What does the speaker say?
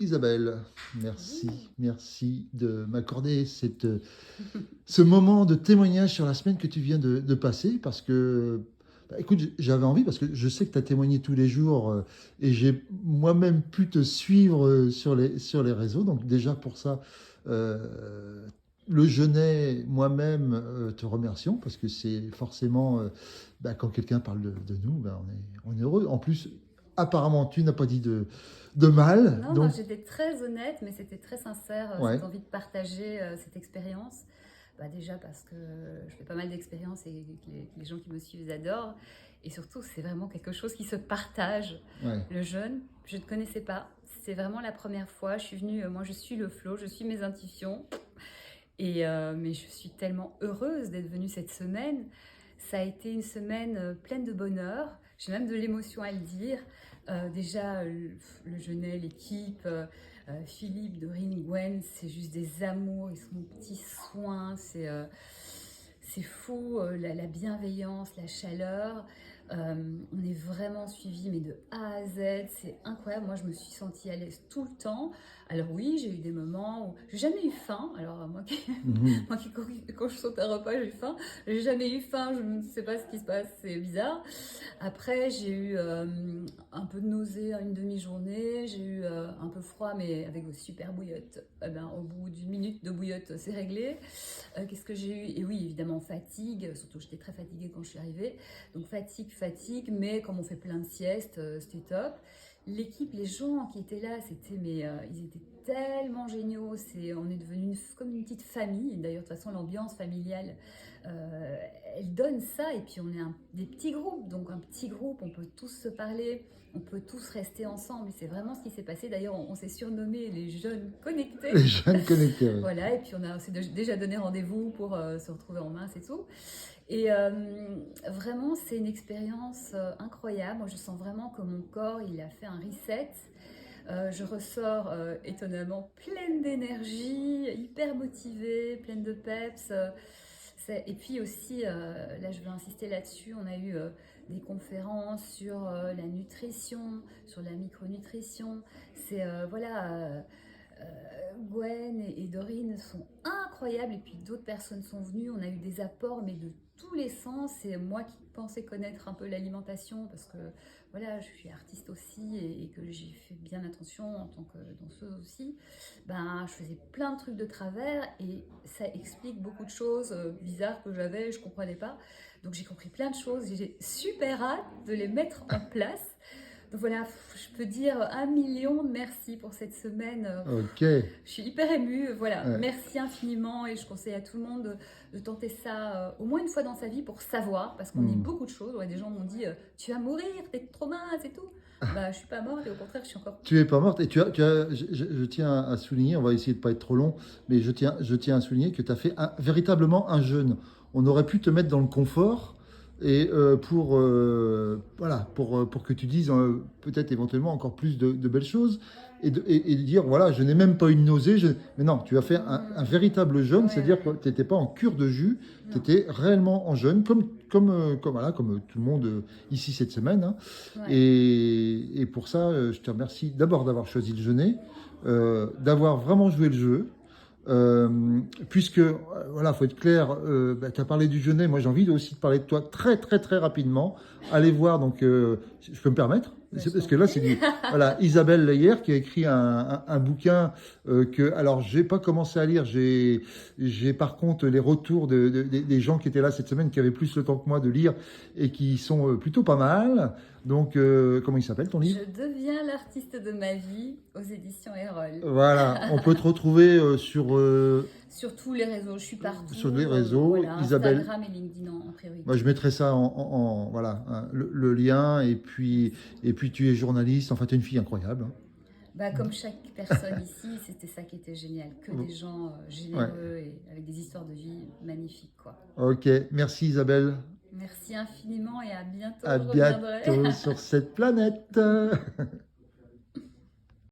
Isabelle, Oui. merci de m'accorder ce moment de témoignage sur la semaine que tu viens de passer parce que, bah, écoute, j'avais envie parce que je sais que tu as témoigné tous les jours et j'ai moi-même pu te suivre sur les réseaux. Donc déjà pour ça, euh, le Genêt, moi-même, te remercions parce que c'est forcément, bah, quand quelqu'un parle de nous, bah, on est heureux. En plus, apparemment, tu n'as pas dit de mal. Non, non, Donc, j'étais très honnête, mais c'était très sincère, ouais, cette envie de partager cette expérience. Bah, déjà parce que je fais pas mal d'expériences et que les gens qui me suivent ils adorent. Et surtout, c'est vraiment quelque chose qui se partage. ouais. Le jeûne, je ne connaissais pas. C'est vraiment la première fois. Je suis venue, moi je suis le flow, je suis mes intuitions. Mais je suis tellement heureuse d'être venue cette semaine. Ça a été une semaine pleine de bonheur. J'ai même de l'émotion à le dire. Déjà, le Genet, l'équipe, Philippe, Dorine, Gwen, c'est juste des amours. Ils sont aux petits soins. C'est fou, la bienveillance, la chaleur. On est vraiment suivi, mais de A à Z, c'est incroyable. Moi, je me suis sentie à l'aise tout le temps. Alors oui, j'ai eu des moments où j'ai jamais eu faim. Alors moi qui, Mhm. moi qui quand je saute un repas, j'ai faim. J'ai jamais eu faim. Je ne sais pas ce qui se passe. C'est bizarre. Après, j'ai eu un peu de nausée à une demi-journée. J'ai eu un peu froid, mais avec vos super bouillottes. Eh ben, au bout d'une minute de bouillotte, c'est réglé. Qu'est-ce que j'ai eu? Et oui, évidemment, fatigue. Surtout, j'étais très fatiguée quand je suis arrivée. Donc, fatigue. Mais comme on fait plein de siestes, c'était top. L'équipe, les gens qui étaient là, ils étaient tellement géniaux. On est devenu comme une petite famille. D'ailleurs, de toute façon, l'ambiance familiale, euh, elle donne ça. Et puis, on est des petits groupes. Donc, un petit groupe, on peut tous se parler. On peut tous rester ensemble. Et c'est vraiment ce qui s'est passé. D'ailleurs, on s'est surnommé les jeunes Les connectés. jeunes connectés, ouais. Voilà, et puis on s'est déjà donné rendez-vous pour se retrouver en masse et tout. Et vraiment, c'est une expérience incroyable. Moi, je sens vraiment que mon corps, il a fait un reset. Je ressors étonnamment pleine d'énergie, hyper motivée, pleine de peps. Et puis aussi, là je veux insister là-dessus, on a eu des conférences sur la nutrition, sur la micronutrition. Gwen et Dorine sont incroyables et puis d'autres personnes sont venues. On a eu des apports mais de tous les sens. C'est moi qui pensais connaître un peu l'alimentation parce que voilà, je suis artiste aussi et que j'ai fait bien attention en tant que danseuse aussi. Ben, je faisais plein de trucs de travers et ça explique beaucoup de choses bizarres que j'avais, je comprenais pas. Donc j'ai compris plein de choses. J'ai super hâte de les mettre en place. Donc voilà, je peux dire 1 million de merci pour cette semaine. Ok. Je suis hyper émue. Voilà, Ouais. merci infiniment et je conseille à tout le monde de tenter ça au moins une fois dans sa vie pour savoir, parce qu'on dit Hmm. beaucoup de choses. Ouais, des gens m'ont dit tu vas mourir, t'es trop mince et tout. Bah, je suis pas morte et au contraire, je suis encore. Tu es pas morte et je tiens à souligner, on va essayer de pas être trop long, mais je tiens à souligner que tu as fait véritablement un jeûne. On aurait pu te mettre dans le confort et voilà, pour que tu dises peut-être éventuellement encore plus de belles choses et de dire voilà, je n'ai même pas eu de nausée. Mais non, tu as fait un véritable jeûne, Ouais, c'est-à-dire que ouais. tu n'étais pas en cure de jus, tu Non. étais réellement en jeûne, voilà, comme tout le monde ici cette semaine, hein. Ouais. Et pour ça, je te remercie d'abord d'avoir choisi le Genet, d'avoir vraiment joué le jeu. Puisque, voilà, faut être clair, bah, tu as parlé du Genet, moi j'ai envie aussi de parler de toi très rapidement. Allez voir, donc, je peux me permettre? Bah, C'est je parce t'en que là, prie. c'est voilà, Isabelle Leyer qui a écrit un bouquin alors, j'ai pas commencé à lire, j'ai par contre les retours des gens qui étaient là cette semaine, qui avaient plus le temps que moi de lire et qui sont plutôt pas mal. Donc, comment il s'appelle ton Je livre? deviens l'artiste de ma vie aux éditions Erol. Voilà, on peut te retrouver Sur tous les réseaux, je suis sur les partout. réseaux. Voilà, Isabelle, Instagram et LinkedIn en moi je priorité. mettrai ça voilà, hein, le lien. Merci. Et puis tu es journaliste, enfin tu es une fille incroyable, Bah, comme chaque personne ici, c'était ça qui était génial. Que hein. des gens Ouais. généreux et avec des histoires de vie magnifiques, quoi. Ok, merci Isabelle. Merci infiniment et à bientôt, À je reviendrai. bientôt sur cette planète.